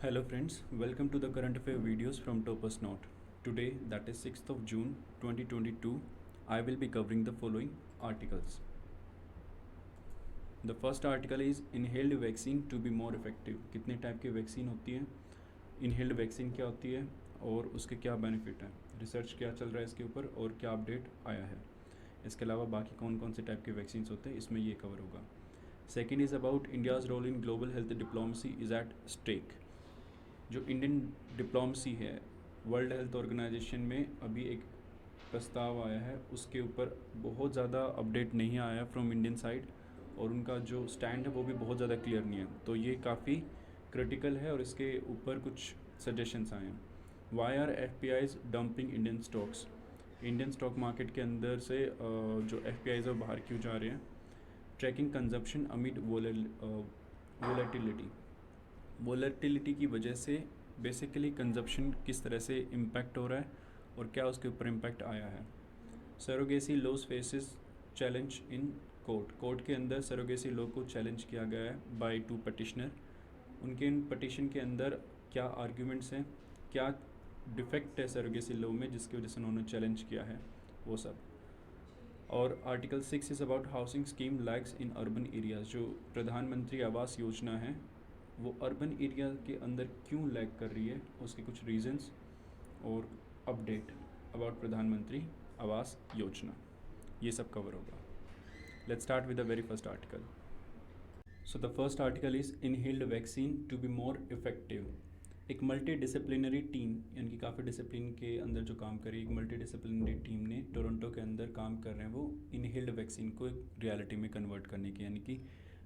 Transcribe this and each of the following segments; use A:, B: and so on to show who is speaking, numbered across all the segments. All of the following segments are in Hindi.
A: Hello friends, welcome to the current affair videos from Topus Note. Today, that is 6th of June 2022, I will be covering the following articles. The first article is inhaled vaccine to be more effective. कितने टाइप की वैक्सीन होती है, इनहेल्ड वैक्सीन क्या होती है और उसके क्या बेनिफिट है, रिसर्च क्या चल रहा है इसके ऊपर और क्या अपडेट आया है. इसके अलावा बाकी कौन कौन से टाइप के वैक्सीन होते हैं इसमें ये कवर होगा. Second is about India's role in global health diplomacy is at stake. जो इंडियन डिप्लोमेसी है वर्ल्ड हेल्थ ऑर्गेनाइजेशन में अभी एक प्रस्ताव आया है, उसके ऊपर बहुत ज़्यादा अपडेट नहीं आया फ्रॉम इंडियन साइड और उनका जो स्टैंड है वो भी बहुत ज़्यादा क्लियर नहीं है. तो ये काफ़ी क्रिटिकल है और इसके ऊपर कुछ सजेशंस आए हैं. Why are F P Is dumping Indian stocks. Indian stock market के अंदर से जो एफ पी आईज है बाहर क्यों जा रहे हैं. ट्रैकिंग कंजप्शन अमिड वोलेटिलिटी की वजह से बेसिकली कंजप्शन किस तरह से इम्पैक्ट हो रहा है और क्या उसके ऊपर इम्पैक्ट आया है. Surrogacy loss faces challenge in court के अंदर सरोगेसी लॉ को चैलेंज किया गया है बाय 2 पटिशनर. उनके इन पटिशन के अंदर क्या आर्ग्यूमेंट्स हैं, क्या डिफेक्ट है सरोगेसी लॉ में जिसकी वजह से उन्होंने चैलेंज किया है, वो सब. और article 6 is about housing scheme lags in urban areas. जो प्रधानमंत्री आवास योजना है वो अर्बन एरिया के अंदर क्यों लैग कर रही है, उसके कुछ रीजंस और अपडेट अबाउट प्रधानमंत्री आवास योजना, ये सब कवर होगा. Let's start with the very first article. So the first article is inhaled vaccine to be more effective. एक मल्टी डिसिप्लिनरी टीम यानी कि काफ़ी डिसिप्लिन के अंदर जो काम करी, एक मल्टी डिसिप्लिनरी टीम ने टोरंटो के अंदर काम कर रहे हैं वो इनहेल्ड वैक्सीन को एक रियलिटी में कन्वर्ट करने की, यानी कि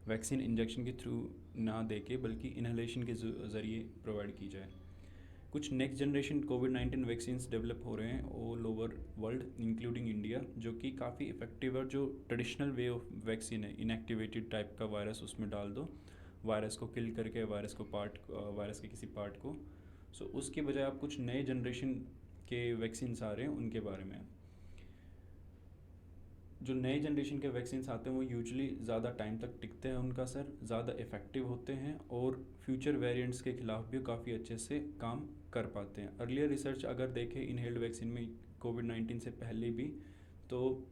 A: वैक्सीन इंजेक्शन के थ्रू ना दे के बल्कि इनहेलेशन के ज़रिए प्रोवाइड की जाए. कुछ नेक्स्ट जनरेशन कोविड-19 वैक्सीन्स डेवलप हो रहे हैं all over world including India, जो कि काफ़ी इफेक्टिव है. जो ट्रेडिशनल वे ऑफ वैक्सीन है, इनएक्टिवेटेड टाइप का वायरस उसमें डाल दो, वायरस को किल करके वायरस के किसी पार्ट को. सो उसके बजाय आप कुछ नए जनरेशन के वैक्सीन्स आ रहे हैं उनके बारे में. जो नए जनरेशन के वैक्सीन्स आते हैं वो यूजुअली ज़्यादा टाइम तक टिकते हैं, उनका असर ज़्यादा इफ़ेक्टिव होते हैं और फ्यूचर वेरिएंट्स के ख़िलाफ़ भी काफ़ी अच्छे से काम कर पाते हैं. अर्लियर रिसर्च अगर देखें इनहेल्ड वैक्सीन में कोविड-19 से पहले भी, तो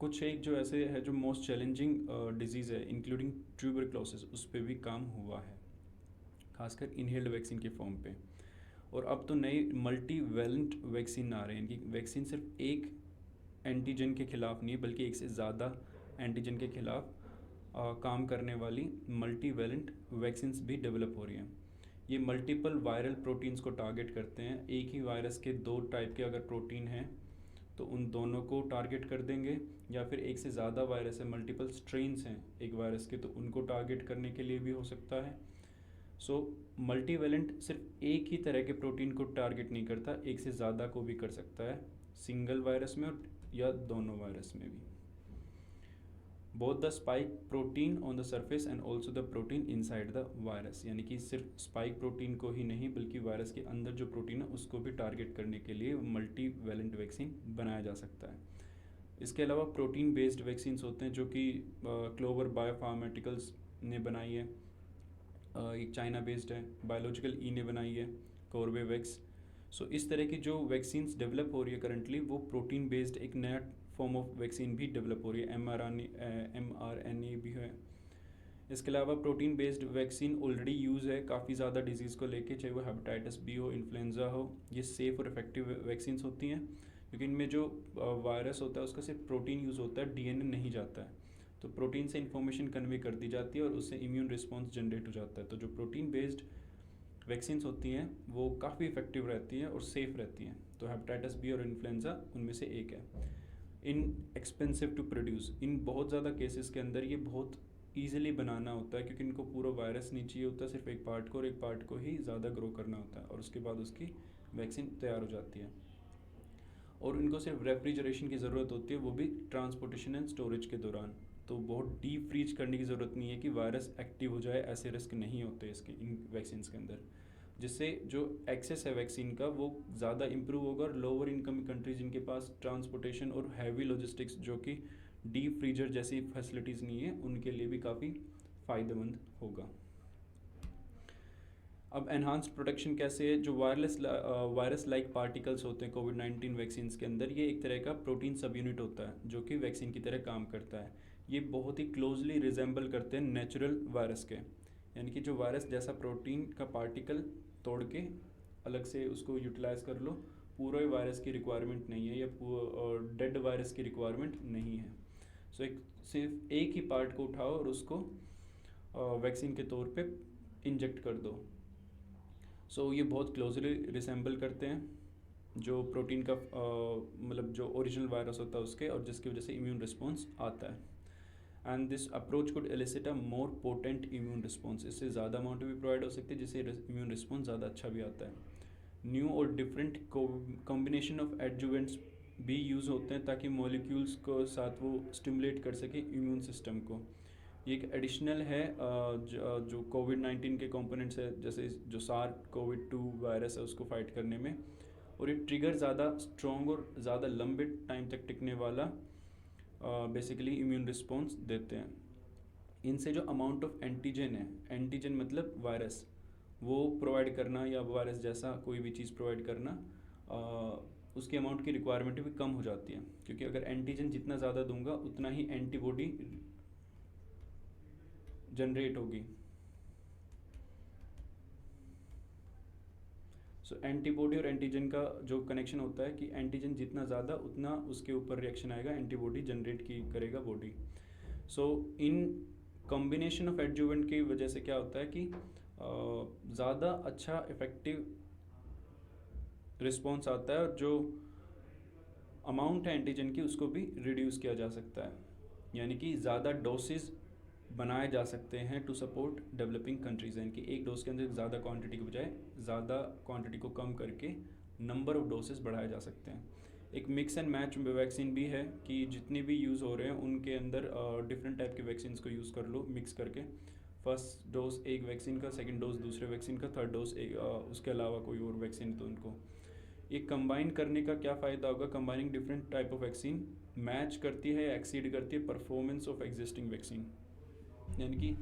A: कुछ एक जो ऐसे है जो मोस्ट चैलेंजिंग डिजीज़ है इंक्लूडिंग ट्यूबरक्लोसिस, उस पर भी काम हुआ है, खासकर इनहेल्ड वैक्सीन के फॉर्म पे. और अब तो नए मल्टी वैलेंट वैक्सीन आ रहे हैं. इनकी वैक्सीन सिर्फ एक एंटीजन के ख़िलाफ़ नहीं बल्कि एक से ज़्यादा एंटीजन के ख़िलाफ़ काम करने वाली मल्टी वैलेंट वैक्सीन्स भी डेवलप हो रही हैं. ये मल्टीपल वायरल प्रोटीन्स को टारगेट करते हैं. एक ही वायरस के 2 टाइप के अगर प्रोटीन हैं तो उन दोनों को टारगेट कर देंगे, या फिर एक से ज़्यादा वायरस है, मल्टीपल स्ट्रेन्स हैं एक वायरस के, तो उनको टारगेट करने के लिए भी हो सकता है. सो मल्टीवैलेंट सिर्फ एक ही तरह के प्रोटीन को टारगेट नहीं करता, एक से ज़्यादा को भी कर सकता है, सिंगल वायरस में या दोनों वायरस में भी. Both the spike protein on the surface and also the protein inside the virus, यानी कि सिर्फ स्पाइक प्रोटीन को ही नहीं बल्कि वायरस के अंदर जो प्रोटीन है उसको भी टारगेट करने के लिए मल्टीवैलेंट वैक्सीन बनाया जा सकता है. इसके अलावा प्रोटीन बेस्ड वैक्सीन्स होते हैं जो कि क्लोवर बायोफार्माटिकल्स ने बनाई है, एक चाइना बेस्ड है, बायोलॉजिकल ने बनाई है कोर्बेवैक्स. सो इस तरह की जो वैक्सीन्स डेवलप हो रही है करंटली वो प्रोटीन बेस्ड एक नया फॉर्म ऑफ वैक्सीन भी डेवलप हो रही है, mRNA भी है. इसके अलावा protein based vaccine already use है काफ़ी ज़्यादा डिजीज़ को लेके, चाहे वो हेपेटाइटिस बी हो, इन्फ्लुएंजा हो. ये सेफ़ और इफेक्टिव वैक्सीन्स होती हैं क्योंकि इनमें जो वायरस होता है उसका सिर्फ प्रोटीन यूज़ होता है, डीएनए नहीं जाता है. तो प्रोटीन से इन्फॉर्मेशन कन्वे कर दी जाती है और उससे इम्यून रिस्पॉन्स जनरेट हो जाता है. तो जो प्रोटीन बेस्ड वैक्सीन्स होती हैं वो काफ़ी इफेक्टिव रहती हैं और सेफ़ रहती हैं. तो हेपेटाइटिस बी और इन्फ्लुएंजा उनमें से एक है. इन एक्सपेंसिव टू प्रोड्यूस, इन बहुत ज़्यादा केसेस के अंदर ये बहुत ईजिली बनाना होता है क्योंकि इनको पूरा वायरस नहीं चाहिए होता, सिर्फ एक पार्ट को, और एक पार्ट को ही ज़्यादा ग्रो करना होता है और उसके बाद उसकी वैक्सीन तैयार हो जाती है. और इनको सिर्फ रेफ्रिजरेशन की ज़रूरत होती है, वो भी ट्रांसपोर्टेशन एंड स्टोरेज के दौरान. तो बहुत डीप फ्रीज करने की ज़रूरत नहीं है कि वायरस एक्टिव हो जाए, ऐसे रिस्क नहीं होते इसके इन वैक्सीन के अंदर, जिससे जो एक्सेस है वैक्सीन का वो ज़्यादा इम्प्रूव होगा. और लोअर इनकम कंट्रीज जिनके पास ट्रांसपोर्टेशन और हैवी लॉजिस्टिक्स जो कि डीप फ्रीजर जैसी फैसिलिटीज़ नहीं है, उनके लिए भी काफ़ी फ़ायदेमंद होगा. अब एनहांस्ड प्रोटेक्शन कैसे है? जो वायरस लाइक पार्टिकल्स होते हैं कोविड-19 वैक्सीन के अंदर, ये एक तरह का प्रोटीन सब यूनिट होता है जो कि वैक्सीन की तरह काम करता है। ये बहुत ही क्लोजली रिजेंबल करते हैं नेचुरल वायरस के, यानी कि जो वायरस जैसा प्रोटीन का पार्टिकल तोड़ के अलग से उसको यूटिलाइज कर लो, पूरे वायरस की रिक्वायरमेंट नहीं है, या डेड वायरस की रिक्वायरमेंट नहीं है। सो सिर्फ एक ही पार्ट को उठाओ और उसको वैक्सीन के तौर पे इंजेक्ट कर दो। सो ये बहुत क्लोजली रिसेंबल करते हैं जो प्रोटीन का मतलब जो ओरिजिनल वायरस होता है उसके, और जिसकी वजह से इम्यून रिस्पॉन्स आता है। And this approach could elicit a more potent immune response, इससे ज़्यादा अमाउंट भी प्रोवाइड हो सकती है जिससे इम्यून रिस्पॉन्स ज़्यादा अच्छा भी आता है। न्यू और डिफरेंट कॉम्बिनेशन ऑफ एडजुवेंट्स भी यूज़ होते हैं ताकि मॉलिक्यूल्स को साथ वो स्टिमुलेट कर सके इम्यून सिस्टम को। ये एक एडिशनल है जो कोविड-19 के कंपोनेंट्स है, जैसे जो SARS-CoV-2 वायरस है उसको फाइट करने में, और ये ट्रिगर ज़्यादा स्ट्रॉन्ग और ज़्यादा लंबे टाइम तक टिकने वाला बेसिकली इम्यून रिस्पॉन्स देते हैं। इनसे जो अमाउंट ऑफ एंटीजन है, एंटीजन मतलब वायरस, वो प्रोवाइड करना या वायरस जैसा कोई भी चीज़ प्रोवाइड करना, उसके अमाउंट की रिक्वायरमेंट भी कम हो जाती है, क्योंकि अगर एंटीजन जितना ज़्यादा दूंगा उतना ही एंटीबॉडी जनरेट होगी। सो एंटीबॉडी और एंटीजन का जो कनेक्शन होता है कि एंटीजन जितना ज़्यादा उतना उसके ऊपर रिएक्शन आएगा, एंटीबॉडी जनरेट की करेगा body. So in combination of adjuvant की वजह से क्या होता है कि ज़्यादा अच्छा इफेक्टिव रिस्पॉन्स आता है, और जो अमाउंट है एंटीजन की उसको भी रिड्यूस किया जा सकता है, यानी कि ज़्यादा डोसेज बनाए जा सकते हैं टू सपोर्ट डेवलपिंग कंट्रीज, यानी कि एक डोज के अंदर ज़्यादा क्वांटिटी के बजाय ज़्यादा क्वांटिटी को कम करके नंबर ऑफ डोसेज बढ़ाए जा सकते हैं। एक मिक्स एंड मैच वैक्सीन भी है कि जितने भी यूज़ हो रहे हैं उनके अंदर डिफरेंट टाइप के वैक्सीन को यूज़ कर लो मिक्स करके। फर्स्ट डोज एक वैक्सीन का, सेकेंड डोज दूसरे वैक्सीन का, थर्ड डोज एक उसके अलावा कोई और वैक्सीन, तो उनको ये कंबाइन करने का क्या फ़ायदा होगा? Combining different type of vaccine match करती है, एक्सीड करती है परफॉर्मेंस ऑफ एग्जिस्टिंग वैक्सीन, यानी कि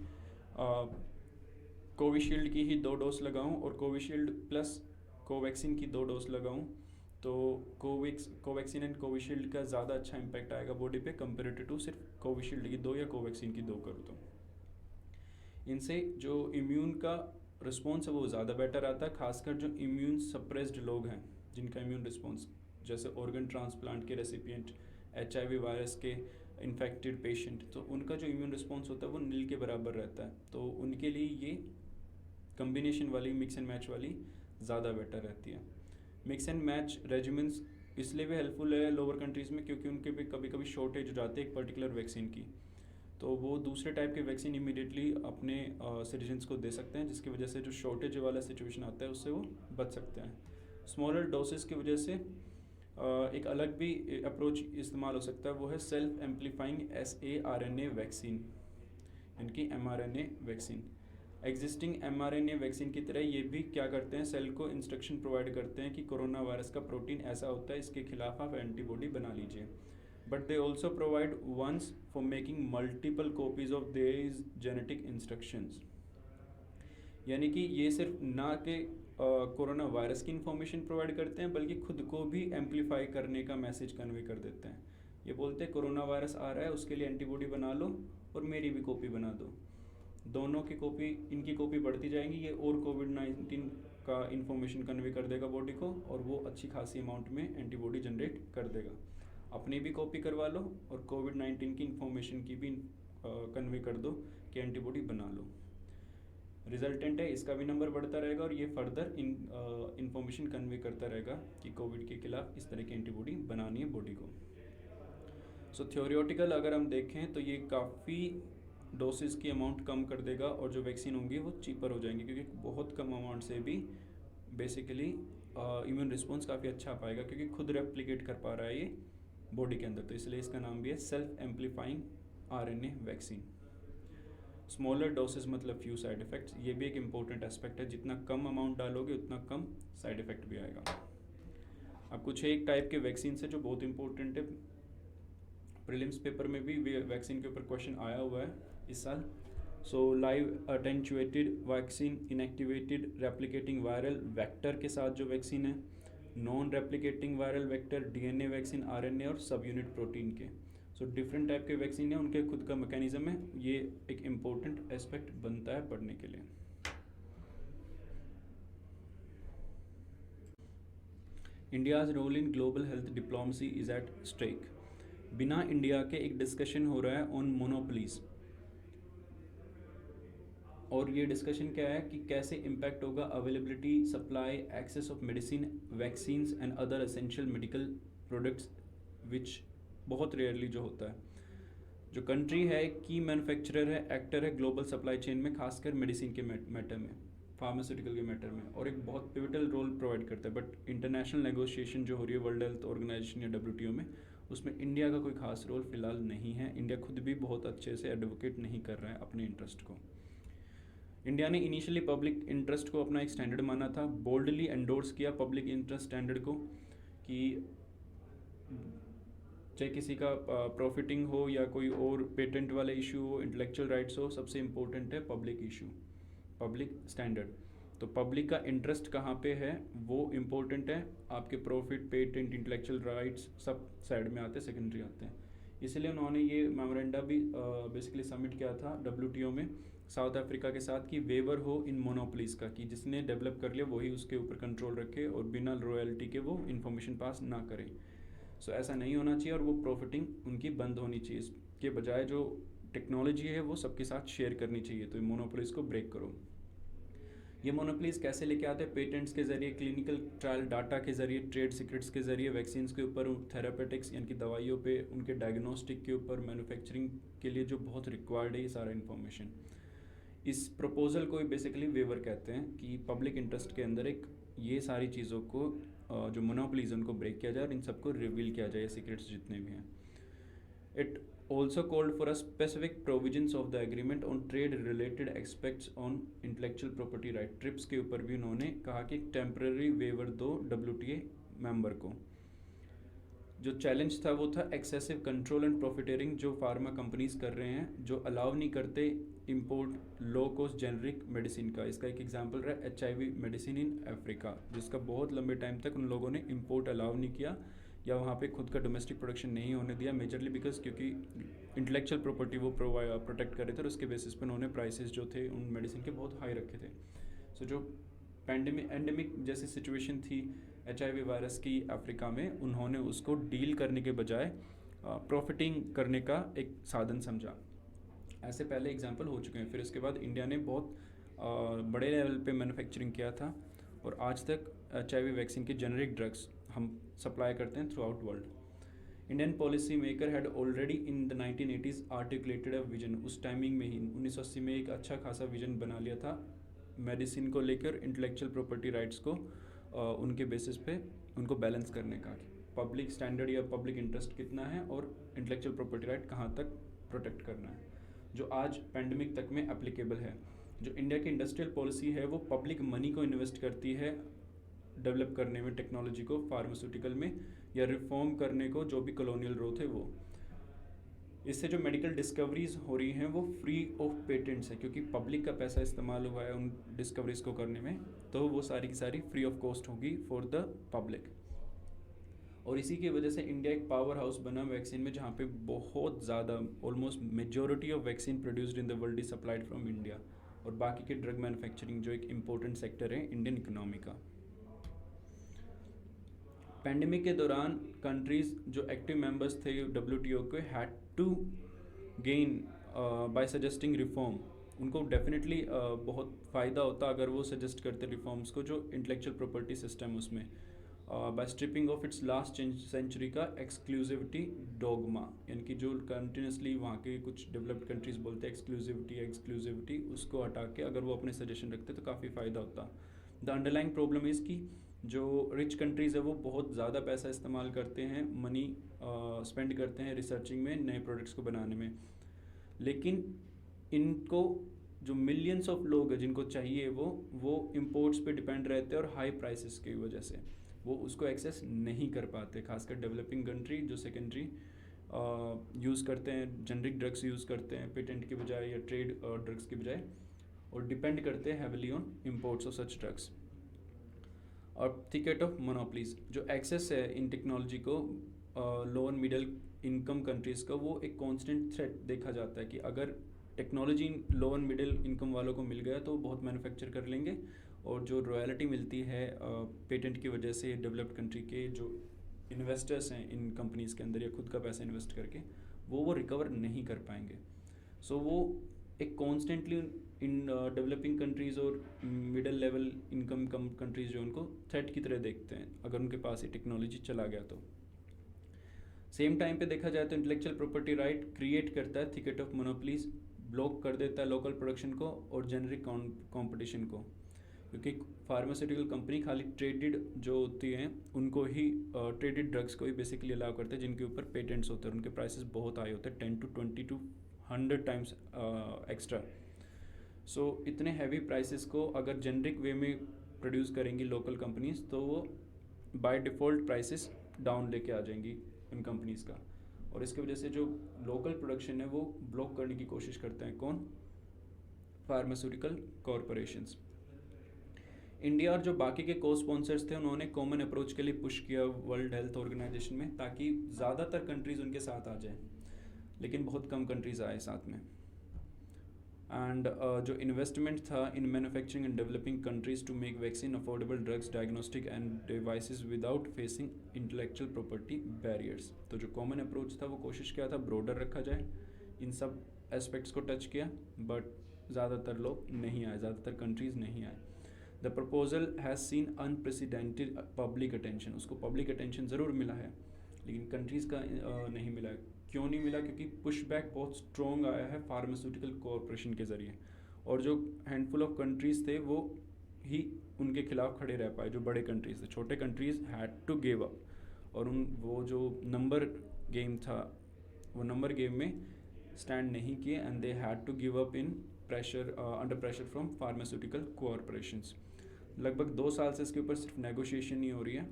A: कोविशील्ड की ही 2 डोज लगाऊं और कोविशील्ड प्लस कोवैक्सीन की 2 डोज लगाऊं, तो कोवैक्सीन एंड कोविशील्ड का ज़्यादा अच्छा इम्पैक्ट आएगा बॉडी पे कंपेरेटिव टू सिर्फ कोविशील्ड की 2 या कोवैक्सीन की 2 कर दो। इनसे जो इम्यून का रिस्पॉन्स है वो ज़्यादा बेटर आता है, खासकर जो इम्यून सप्रेस्ड लोग हैं जिनका इम्यून रिस्पॉन्स, जैसे ऑर्गन ट्रांसप्लांट के रेसिपिएंट, HIV वायरस के इन्फेक्टेड पेशेंट, तो उनका जो इम्यून रिस्पॉन्स होता है वो नील के बराबर रहता है, तो उनके लिए ये कम्बिनेशन वाली मिक्स एंड मैच वाली ज़्यादा बेटर रहती है। मिक्स एंड मैच रेजिमेंट्स इसलिए भी हेल्पफुल है लोअर कंट्रीज़ में क्योंकि उनके भी कभी कभी शॉर्टेज हो जाती है एक पर्टिकुलर वैक्सीन की, तो वो दूसरे टाइप के वैक्सीन इमीडिएटली अपने सिटीजन्स को दे सकते हैं, जिसकी वजह से जो शॉर्टेज वाला सिचुएशन आता है उससे वो बच सकते हैं। स्मॉलर डोसेस की वजह से एक अलग भी अप्रोच इस्तेमाल हो सकता है, वो है सेल्फ एम्पलीफाइंग saRNA वैक्सीन, यानी कि mRNA vaccine. Existing mRNA vaccine की तरह ये भी क्या करते हैं, सेल को इंस्ट्रक्शन प्रोवाइड करते हैं कि कोरोना वायरस का प्रोटीन ऐसा होता है, इसके खिलाफ आप एंटीबॉडी बना लीजिए, but they also provide ones for making multiple copies of these genetic instructions, यानी कि ये सिर्फ ना कि कोरोना वायरस की इन्फॉर्मेशन प्रोवाइड करते हैं बल्कि खुद को भी एम्पलीफाई करने का मैसेज कन्वे कर देते हैं। ये बोलते हैं कोरोना वायरस आ रहा है, उसके लिए एंटीबॉडी बना लो और मेरी भी कॉपी बना दो, दोनों की कॉपी, इनकी कॉपी बढ़ती जाएंगी, ये और कोविड-19 का इन्फॉर्मेशन कन्वे कर देगा बॉडी को, और वो अच्छी खासी अमाउंट में एंटीबॉडी जनरेट कर देगा। अपनी भी कॉपी करवा लो और कोविड-19 की इन्फॉर्मेशन की भी कन्वे कर दो कि एंटीबॉडी बना लो। रिजल्टेंट है इसका भी नंबर बढ़ता रहेगा और ये फर्दर इन्फॉर्मेशन कन्वे करता रहेगा कि कोविड के खिलाफ इस तरह की एंटीबॉडी बनानी है बॉडी को। सो थ्योरिटिकल अगर हम देखें तो ये काफ़ी डोसेस की अमाउंट कम कर देगा और जो वैक्सीन होंगी वो चीपर हो जाएंगी, क्योंकि बहुत कम अमाउंट से भी बेसिकली इम्यून रिस्पॉन्स काफ़ी अच्छा आ पाएगा, क्योंकि खुद रेप्लिकेट कर पा रहा है ये बॉडी के अंदर, तो इसलिए इसका नाम भी है self amplifying RNA vaccine. Smaller doses मतलब फ्यू साइड इफ़ेक्ट्स, ये भी एक इम्पोर्टेंट एस्पेक्ट है, जितना कम अमाउंट डालोगे उतना कम साइड इफ़ेक्ट भी आएगा। अब कुछ एक टाइप के वैक्सीन है जो बहुत इंपॉर्टेंट है, प्रीलिम्स पेपर में भी वैक्सीन के ऊपर क्वेश्चन आया हुआ है इस साल, so live attenuated vaccine, inactivated replicating viral vector के साथ जो वैक्सीन है, non replicating viral vector, DNA vaccine, RNA और सब यूनिट प्रोटीन के। सो डिफरेंट टाइप के वैक्सीन है, उनके खुद का मैकेनिज्म है, ये एक इम्पोर्टेंट एस्पेक्ट बनता है पढ़ने के लिए। India's role in global health diplomacy is at stake. बिना इंडिया के एक डिस्कशन हो रहा है ऑन मोनोपोलीज, और ये डिस्कशन क्या है कि कैसे इम्पैक्ट होगा availability, supply, access of medicine, vaccines and other essential medical products, which बहुत रेयरली जो होता है। जो कंट्री है एक की मैन्युफैक्चरर है, एक्टर है ग्लोबल सप्लाई चेन में, खासकर मेडिसिन के मैटर में, फार्मास्यूटिकल के मैटर में, और एक बहुत पिविटल रोल प्रोवाइड करता है। बट इंटरनेशनल नेगोशिएशन जो हो रही है वर्ल्ड हेल्थ ऑर्गेनाइजेशन या WTO में, उसमें इंडिया का कोई खास रोल फिलहाल नहीं है। इंडिया खुद भी बहुत अच्छे से एडवोकेट नहीं कर रहा है अपने इंटरेस्ट को। इंडिया ने इनिशियली पब्लिक इंटरेस्ट को अपना एक स्टैंडर्ड माना था, बोल्डली एंडोर्स किया पब्लिक इंटरेस्ट स्टैंडर्ड को, कि चाहे किसी का प्रॉफिटिंग हो या कोई और पेटेंट वाले इशू हो, इंटेलेक्चुअल राइट्स हो, सबसे इम्पोर्टेंट है पब्लिक इशू, पब्लिक स्टैंडर्ड। तो पब्लिक का इंटरेस्ट कहाँ पे है वो इम्पोर्टेंट है, आपके प्रॉफिट, पेटेंट, इंटेलेक्चुअल राइट्स सब साइड में आते हैं, सेकेंडरी आते हैं। इसलिए उन्होंने ये मेमोरेंडा भी बेसिकली सबमिट किया था WTO में साउथ अफ्रीका के साथ, कि वेवर हो इन मोनोपोलीज का, कि जिसने डेवलप कर लिया वही उसके ऊपर कंट्रोल रखे और बिना रॉयल्टी के वो इन्फॉर्मेशन पास ना करे। सो ऐसा नहीं होना चाहिए और वो प्रॉफिटिंग उनकी बंद होनी चाहिए। इसके बजाय जो टेक्नोलॉजी है वो सबके साथ शेयर करनी चाहिए। तो मोनोपोलीज को ब्रेक करो। ये मोनोपोलीज कैसे लेके आते हैं? पेटेंट्स के जरिए, क्लिनिकल ट्रायल डाटा के जरिए, ट्रेड सीक्रेट्स के जरिए, वैक्सीन्स के ऊपर, थेरापेटिक्स यानी कि दवाइयों पे, उनके डायग्नोस्टिक के ऊपर, मैन्युफैक्चरिंग के लिए जो बहुत रिक्वायर्ड है ये सारा इन्फॉर्मेशन। इस प्रपोजल को बेसिकली वेवर कहते हैं, कि पब्लिक इंटरेस्ट के अंदर एक ये सारी चीज़ों को जो मोनोपोलीज उनको ब्रेक किया जाए और इन सबको रिवील किया जाए, सीक्रेट्स जितने भी हैं। It also called for a specific provisions of the agreement on trade related aspects on intellectual property right। Trips के ऊपर भी उन्होंने कहा कि टेम्पररी वेवर दो WTA मेंबर को। जो चैलेंज था वो था एक्सेसिव कंट्रोल एंड प्रॉफिटेरिंग जो फार्मा कंपनीज कर रहे हैं, जो अलाउ नहीं करते import low cost generic medicine का। इसका एक एग्जांपल रहा HIV मेडिसिन इन अफ्रीका, जिसका बहुत लंबे टाइम तक उन लोगों ने इंपोर्ट अलाउ नहीं किया या वहाँ पे खुद का डोमेस्टिक प्रोडक्शन नहीं होने दिया, मेजरली बिकॉज क्योंकि इंटेलेक्चुअल प्रॉपर्टी वो प्रोटेक्ट कर रहे थे और उसके बेसिस पे उन्होंने प्राइसेस जो थे उन मेडिसिन के बहुत हाई रखे थे। सो जो एंडेमिक जैसी सिचुएशन थी HIV वायरस की अफ्रीका में, उन्होंने उसको डील करने के बजाय प्रॉफिटिंग करने का एक साधन समझा। ऐसे पहले एग्जाम्पल हो चुके हैं। फिर उसके बाद इंडिया ने बहुत बड़े लेवल पे मैन्युफैक्चरिंग किया था और आज तक HIV वैक्सीन के जेनरिक ड्रग्स हम सप्लाई करते हैं through out world. Indian policy maker had already in the 1980s articulated a vision. उस टाइमिंग में ही 1980 में एक अच्छा खासा विजन बना लिया था मेडिसिन को लेकर, इंटेलेक्चुअल प्रॉपर्टी राइट्स को उनके बेसिस पे उनको बैलेंस करने का, पब्लिक स्टैंडर्ड या पब्लिक इंटरेस्ट कितना है और इंटेलेक्चुअल प्रॉपर्टी राइट कहाँ तक प्रोटेक्ट करना है, जो आज पेंडेमिक तक में एप्लीकेबल है। जो इंडिया की इंडस्ट्रियल पॉलिसी है वो पब्लिक मनी को इन्वेस्ट करती है डेवलप करने में, टेक्नोलॉजी को, फार्मास्यूटिकल में, या रिफॉर्म करने को, जो भी कॉलोनियल ग्रोथ है वो। इससे जो मेडिकल डिस्कवरीज हो रही हैं वो फ्री ऑफ पेटेंट्स है, क्योंकि पब्लिक का पैसा इस्तेमाल हुआ है उन डिस्कवरीज को करने में, तो वो सारी की सारी फ्री ऑफ कॉस्ट होगी फॉर द पब्लिक। और इसी की वजह से इंडिया एक पावर हाउस बना वैक्सीन में, जहाँ पे बहुत ज़्यादा, almost majority of vaccine produced in the world is supplied from India. और बाकी के ड्रग मैन्युफैक्चरिंग जो एक इम्पोर्टेंट सेक्टर है इंडियन इकोनॉमी का। पैंडेमिक के दौरान कंट्रीज जो एक्टिव मेंबर्स थे WTO के had to gain by suggesting reform. उनको डेफिनेटली बहुत फ़ायदा होता अगर वो सजेस्ट करते रिफॉर्म्स को, जो इंटेलेक्चुअल प्रॉपर्टी सिस्टम उसमें, by stripping off its last century का एक्सक्लूसिविटी डोगमा, यानी कि जो कंटिन्यूसली वहाँ के कुछ डेवलप्ड कंट्रीज बोलते हैं एक्सक्लूसिविटी, उसको हटा के अगर वो अपने सजेशन रखते तो काफ़ी फ़ायदा होता। द अंडरलाइंग प्रॉब्लम इज़ कि जो रिच कंट्रीज़ है वो बहुत ज़्यादा पैसा इस्तेमाल करते हैं, मनी स्पेंड करते हैं रिसर्चिंग में, नए प्रोडक्ट्स को बनाने में, लेकिन इनको जो मिलियंस ऑफ लोग हैं जिनको चाहिए वो इंपोर्ट्स पे डिपेंड रहते हैं और हाई प्राइसेस की वजह से वो उसको एक्सेस नहीं कर पाते, खासकर डेवलपिंग कंट्री जो सेकेंडरी यूज़ करते हैं, जेनरिक ड्रग्स यूज़ करते हैं पेटेंट के बजाय या ट्रेड ड्रग्स के बजाय, और डिपेंड करते हैं heavily on imports of such drugs. और थिकेट ऑफ मोनोपलीज, जो एक्सेस है इन टेक्नोलॉजी को लो एंड मिडिल इनकम कंट्रीज़ का, वो एक कांस्टेंट थ्रेट देखा जाता है कि अगर technology low and middle income वालों को मिल गया तो बहुत मैन्युफैक्चर कर लेंगे, और जो रॉयल्टी मिलती है पेटेंट की वजह से डेवलप्ड कंट्री के जो इन्वेस्टर्स हैं इन कंपनीज़ के अंदर या खुद का पैसा इन्वेस्ट करके, वो रिकवर नहीं कर पाएंगे। सो वो एक कॉन्स्टेंटली इन डेवलपिंग कंट्रीज़ और मिडिल लेवल इनकम कंट्रीज़ जो उनको थ्रेट की तरह देखते हैं अगर उनके पास ये टेक्नोलॉजी चला गया तो। सेम टाइम पे देखा जाए तो इंटेलेक्चुअल प्रॉपर्टी राइट क्रिएट करता है थिकेट ऑफ मोनोपलीज, ब्लॉक कर देता है लोकल प्रोडक्शन को और जेनरिक कंपटीशन को, क्योंकि फार्मास्यूटिकल कंपनी खाली ट्रेडेड जो होती हैं उनको ही ट्रेडेड ड्रग्स को ही बेसिकली अलाउ करते हैं जिनके ऊपर पेटेंट्स होते हैं, उनके प्राइसेस बहुत हाई होते हैं, 10 to 20 to 100 times extra. So इतने हैवी प्राइसेस को अगर जेनरिक वे में प्रोड्यूस करेंगी लोकल कंपनीज तो वो बाय डिफ़ॉल्ट प्राइसेस डाउन लेके आ जाएंगी इन कंपनीज़ का, और इसकी वजह से जो लोकल प्रोडक्शन है वो ब्लॉक करने की कोशिश करते हैं कौन, फार्मास्यूटिकल कॉरपोरेशंस। इंडिया और जो बाकी के को स्पॉन्सर्स थे उन्होंने कॉमन अप्रोच के लिए पुश किया वर्ल्ड हेल्थ ऑर्गेनाइजेशन में ताकि ज़्यादातर कंट्रीज़ उनके साथ आ जाएं, लेकिन बहुत कम कंट्रीज़ आए साथ में। एंड जो इन्वेस्टमेंट था in manufacturing and developing countries to make vaccine, affordable drugs, diagnostic and devices without facing intellectual property barriers. तो जो कॉमन अप्रोच था वो कोशिश किया था ब्रॉडर रखा जाए, इन सब एस्पेक्ट्स को टच किया, बट ज़्यादातर लोग नहीं आए, ज़्यादातर कंट्रीज़ नहीं आए। The proposal has seen unprecedented public attention, उसको पब्लिक अटेंशन ज़रूर मिला है लेकिन कंट्रीज़ का नहीं मिला। क्यों नहीं मिला? क्योंकि पुशबैक बहुत स्ट्रॉन्ग आया है फार्मास्यूटिकल कॉरपोरेशन के ज़रिए, और जो हैंडफुल ऑफ कंट्रीज़ थे वो ही उनके खिलाफ खड़े रह पाए, जो बड़े कंट्रीज़ थे। छोटे countries had to give up, और वो जो नंबर गेम था वो नंबर गेम में स्टैंड नहीं किए, and they had to give up in pressure, under pressure from pharmaceutical corporations. लगभग 2 साल से इसके ऊपर सिर्फ नेगोशिएशन ही हो रही है।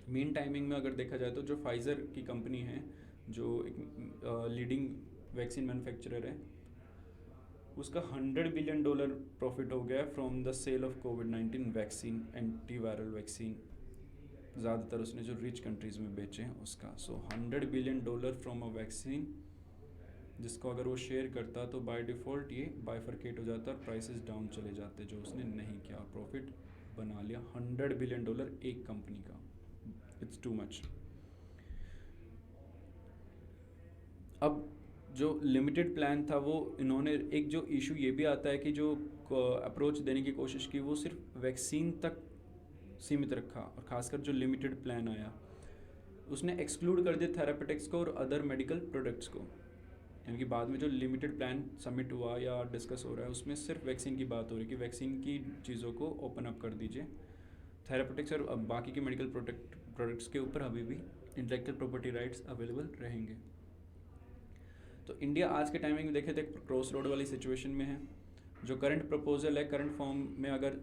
A: मेन टाइमिंग में अगर देखा जाए तो जो फाइज़र की कंपनी है, जो एक लीडिंग वैक्सीन मैन्युफैक्चरर है, उसका $100 बिलियन प्रॉफिट हो गया from the sale of COVID vaccine, antiviral vaccine, ज़्यादातर उसने जो रिच कंट्रीज़ में बेचे हैं उसका। So $100 billion from a vaccine, जिसको अगर वो शेयर करता तो बाय डिफ़ॉल्ट ये बाइफरकेट हो जाता और प्राइसेस डाउन चले जाते, जो उसने नहीं किया, प्रॉफिट बना लिया $100 बिलियन एक कंपनी का। It's too much. अब जो लिमिटेड प्लान था वो इन्होंने, एक जो इशू ये भी आता है कि जो अप्रोच देने की कोशिश की वो सिर्फ वैक्सीन तक सीमित रखा, और ख़ासकर जो लिमिटेड प्लान आया उसने एक्सक्लूड कर दिया थेरापेटिक्स को और अदर मेडिकल प्रोडक्ट्स को। यानी कि बाद में जो लिमिटेड प्लान सबमिट हुआ या डिस्कस हो रहा है उसमें सिर्फ वैक्सीन की बात हो रही है कि वैक्सीन की चीज़ों को ओपन अप कर दीजिए, थेरापेटिक्स और बाकी के मेडिकल प्रोडक्ट्स के ऊपर अभी भी इंटेलेक्चुअल प्रॉपर्टी राइट्स अवेलेबल रहेंगे। तो इंडिया आज के टाइमिंग में देखे तो एक क्रॉस रोड वाली सिचुएशन में है। जो करंट प्रपोजल है करंट फॉर्म में अगर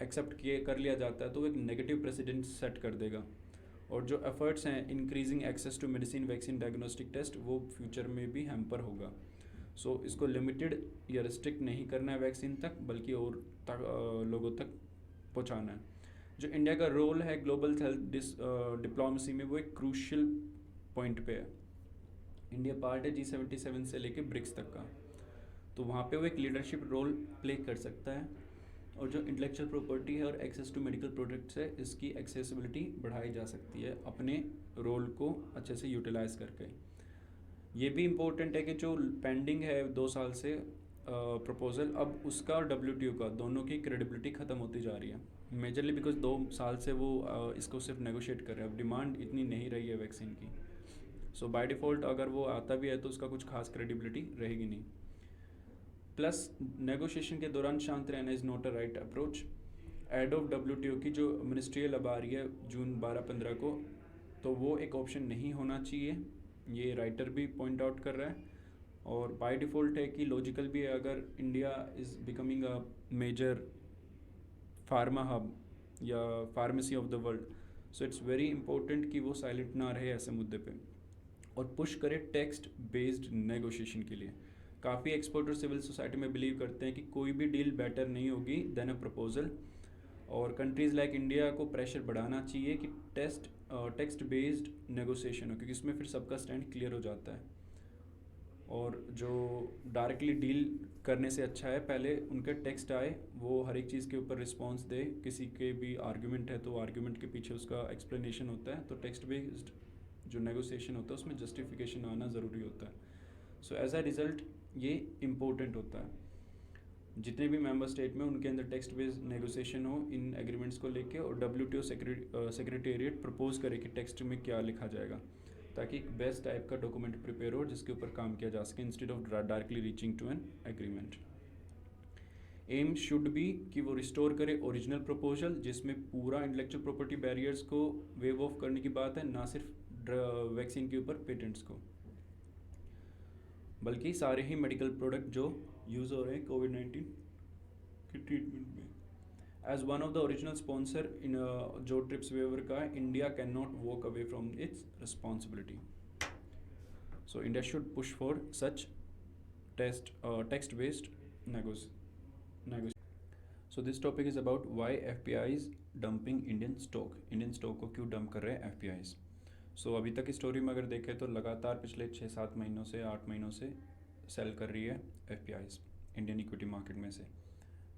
A: एक्सेप्ट कर लिया जाता है तो वो एक नेगेटिव प्रेसिडेंट सेट कर देगा, और जो एफर्ट्स हैं increasing access to medicine, vaccine, diagnostic test, वो फ्यूचर में भी हैम्पर होगा। सो इसको लिमिटेड या रिस्ट्रिक्ट नहीं करना है वैक्सीन तक, बल्कि और लोगों तक पहुँचाना है। जो इंडिया का रोल है ग्लोबल हेल्थ डिप्लोमेसी में वो एक क्रूशियल पॉइंट पे है। इंडिया पार्ट है G77 से लेके ब्रिक्स तक का, तो वहाँ पे वो एक लीडरशिप रोल प्ले कर सकता है, और जो इंटेलेक्चुअल प्रॉपर्टी है और एक्सेस टू मेडिकल प्रोडक्ट्स है इसकी एक्सेसिबिलिटी बढ़ाई जा सकती है अपने रोल को अच्छे से यूटिलाइज करके। ये भी इम्पोर्टेंट है कि जो पेंडिंग है 2 साल से प्रपोजल, अब उसका और WTO का दोनों की क्रेडिबिलिटी ख़त्म होती जा रही है, मेजरली बिकॉज 2 साल से वो इसको सिर्फ नेगोशिएट कर रहे हैं। अब डिमांड इतनी नहीं रही है वैक्सीन की, सो बाय डिफ़ॉल्ट अगर वो आता भी है तो उसका कुछ खास क्रेडिबिलिटी रहेगी नहीं। प्लस नेगोशिएशन के दौरान शांत रहना is not a right approach. Aid of WTO की जो मिनिस्ट्रियल अब आ रही है जून 12-15 को, तो वो एक ऑप्शन नहीं होना चाहिए, ये राइटर भी पॉइंट आउट कर रहा है। और बाय डिफ़ॉल्ट है कि लॉजिकल भी है, अगर India is becoming a major pharma hub या pharmacy of the world, so it's very important कि वो साइलेंट ना रहे ऐसे मुद्दे पे। और पुश करे टेक्स्ट बेस्ड नेगोशिएशन के लिए। काफ़ी एक्सपर्ट और सिविल सोसाइटी में बिलीव करते हैं कि कोई भी डील बेटर नहीं होगी देन अ प्रपोजल, और कंट्रीज़ लाइक इंडिया को प्रेशर बढ़ाना चाहिए कि टेक्स्ट बेस्ड नेगोशिएशन हो, क्योंकि इसमें फिर सबका स्टैंड क्लियर हो जाता है। और जो डायरेक्टली डील करने से अच्छा है पहले उनके टेक्स्ट आए, वो हर एक चीज़ के ऊपर रिस्पॉन्स दे, किसी के भी आर्ग्यूमेंट है तो आर्ग्यूमेंट के पीछे उसका एक्सप्लेनेशन होता है, तो टेक्स्ट बेस्ड जो नेगोशिएशन होता है उसमें जस्टिफिकेशन आना ज़रूरी होता है। सो एज अ रिज़ल्ट ये इम्पोर्टेंट होता है जितने भी मेंबर स्टेट में उनके अंदर टेक्स्ट बेस्ड नेगोशिएशन हो इन एग्रीमेंट्स को लेके, और WTO सेक्रेटेरिएट प्रपोज करे कि टेक्स्ट में क्या लिखा जाएगा, ताकि एक बेस्ट टाइप का डॉक्यूमेंट प्रिपेयर हो जिसके ऊपर काम किया जा सके instead of directly reaching to an agreement. Aim should be कि वो रिस्टोर करे ओरिजिनल प्रपोजल, जिसमें पूरा इंटेलेक्चुअल प्रॉपर्टी बैरियर्स को वेव ऑफ करने की बात है, ना सिर्फ वैक्सीन के ऊपर पेटेंट्स को, बल्कि सारे ही मेडिकल प्रोडक्ट जो यूज़ हो रहे हैं कोविड-19 के ट्रीटमेंट में। As one of the original sponsor in जो ट्रिप्स वेवर का, India can not walk away from its responsibility. So India should push for such text based negotiation. So this topic is about why FPI is dumping Indian stock. Indian stock को क्यों डंप कर रहे हैं FPIs? सो अभी तक की स्टोरी में अगर देखें तो लगातार पिछले 6-7 महीनों से 8 महीनों से सेल कर रही है FPIs इंडियन इक्विटी मार्केट में से।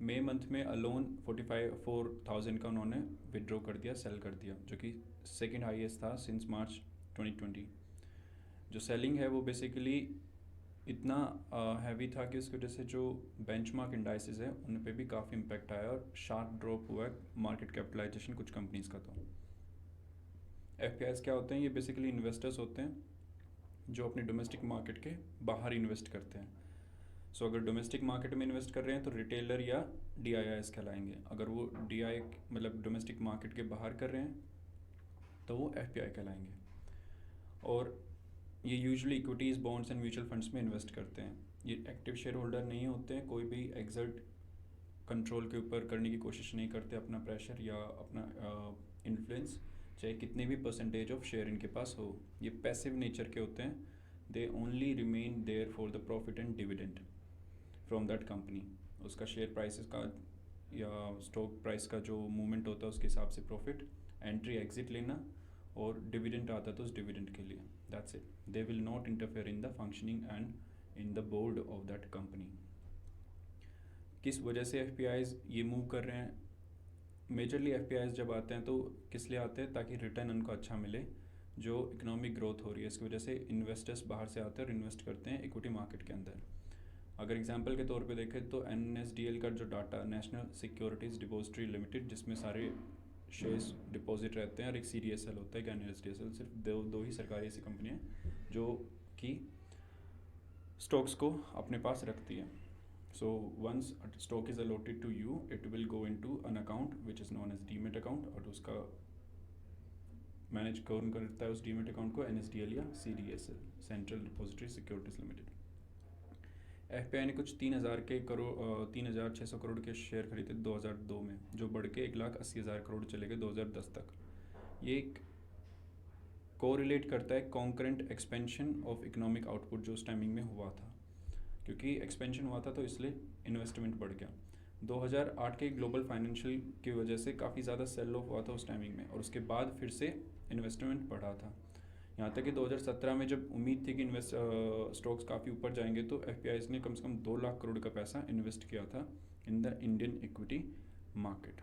A: मई मंथ में अलोन 4,000 का उन्होंने विड्रॉ कर दिया, सेल कर दिया, जो कि सेकेंड हाईएस्ट था सिंस मार्च 2020। जो सेलिंग है वो बेसिकली इतना हैवी था कि उसकी वजह से जो बेंचमार्क इंडाइसेस है उन पे भी काफ़ी इम्पैक्ट आया और शार्प ड्रॉप हुआ है मार्केट कैपिटलाइजेशन कुछ कंपनीज़ का। तो FPIs क्या होते हैं? ये बेसिकली इन्वेस्टर्स होते हैं जो अपने डोमेस्टिक मार्केट के बाहर इन्वेस्ट करते हैं। सो अगर डोमेस्टिक मार्केट में इन्वेस्ट कर रहे हैं तो रिटेलर या DIIs कहलाएंगे। अगर वो DI मतलब डोमेस्टिक मार्केट के बाहर कर रहे हैं तो वो FPI कहलाएंगे। और ये usually equities, bonds and mutual funds में इन्वेस्ट करते हैं। ये एक्टिव शेयर होल्डर नहीं होते हैं, कोई भी एग्जर्ट कंट्रोल के ऊपर करने की कोशिश नहीं करते अपना प्रेशर या अपना इन्फ्लुएंस, चाहे कितने भी परसेंटेज ऑफ शेयर इनके पास हो। ये पैसिव नेचर के होते हैं। They only remain there for the profit and dividend from that company. उसका शेयर प्राइसेस का या स्टॉक प्राइस का जो मूवमेंट होता है उसके हिसाब से प्रॉफिट, एंट्री एग्जिट लेना, और डिविडेंड आता तो उस डिविडेंड के लिए। That's it. They will not interfere in the functioning and in the board of that company. किस वजह से FPIs ये मूव कर रहे हैं? मेजरली FPIs जब आते हैं तो किस लिए आते हैं? ताकि रिटर्न उनको अच्छा मिले। जो इकोनॉमिक ग्रोथ हो रही है इसकी वजह से इन्वेस्टर्स बाहर से आते हैं और इन्वेस्ट करते हैं इक्विटी मार्केट के अंदर। अगर एग्जांपल के तौर पे देखें तो NSDL का जो data, national securities depository limited, जिसमें सारे शेयर्स डिपॉजिट रहते हैं, और एक CDSL होता है कि NSDL, सिर्फ दो ही सरकारी ऐसी कंपनियाँ जो कि स्टॉक्स को अपने पास रखती है। So once stock is allotted to you, it will go into an account which is known as demat account, और उसका मैनेज कौन करता है उस डीमेट अकाउंट को? NSDL या CDSL, central depository securities limited. FPI ने कुछ 3,600 करोड़ के शेयर खरीदे 2002 में, जो बढ़ के 1,80,000 करोड़ चले गए 2010 तक। ये एक कोरिलेट करता है concurrent expansion of economic output जो उस टाइमिंग में हुआ था, क्योंकि एक्सपेंशन हुआ था तो इसलिए इन्वेस्टमेंट बढ़ गया। 2008 के ग्लोबल फाइनेंशियल की वजह से काफ़ी ज़्यादा सेल ऑफ हुआ था उस टाइमिंग में, और उसके बाद फिर से इन्वेस्टमेंट बढ़ा था। यहाँ तक कि 2017 में जब उम्मीद थी कि स्टॉक्स काफ़ी ऊपर जाएंगे तो FPIs ने कम से कम 2 लाख करोड़ का पैसा इन्वेस्ट किया था in the Indian equity market.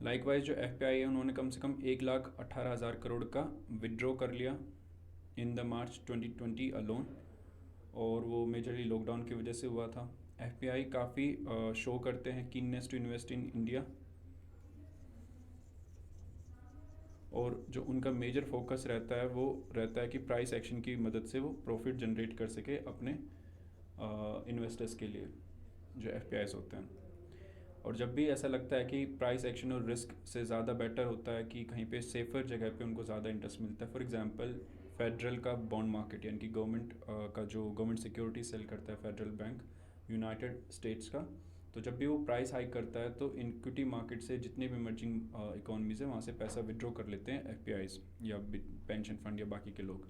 A: Likewise जो FPI है उन्होंने कम से कम 1,18,000 करोड़ का विड्रॉ कर लिया इन द मार्च 2020 अलोन, और वो मेजरली लॉकडाउन की वजह से हुआ था। FPI काफ़ी शो करते हैं keenness to invest in India, और जो उनका मेजर फोकस रहता है वो रहता है कि प्राइस एक्शन की मदद से वो प्रॉफिट जनरेट कर सके अपने इन्वेस्टर्स के लिए, जो FPIs होते हैं। और जब भी ऐसा लगता है कि प्राइस एक्शन और रिस्क से ज़्यादा बेटर होता है कि कहीं पे सेफर जगह पे उनको ज़्यादा इंटरेस्ट मिलता है। फॉर एग्जांपल फेडरल का बॉन्ड मार्केट, यानी कि गवर्नमेंट का जो गवर्नमेंट सिक्योरिटी सेल करता है फेडरल बैंक यूनाइटेड स्टेट्स का, तो जब भी वो प्राइस हाइक करता है तो इक्विटी मार्केट से जितने भी इमर्जिंग इकोनॉमीज़ है वहाँ से पैसा विड्रॉ कर लेते हैं एफपीआईज या पेंशन फंड या बाकी के लोग,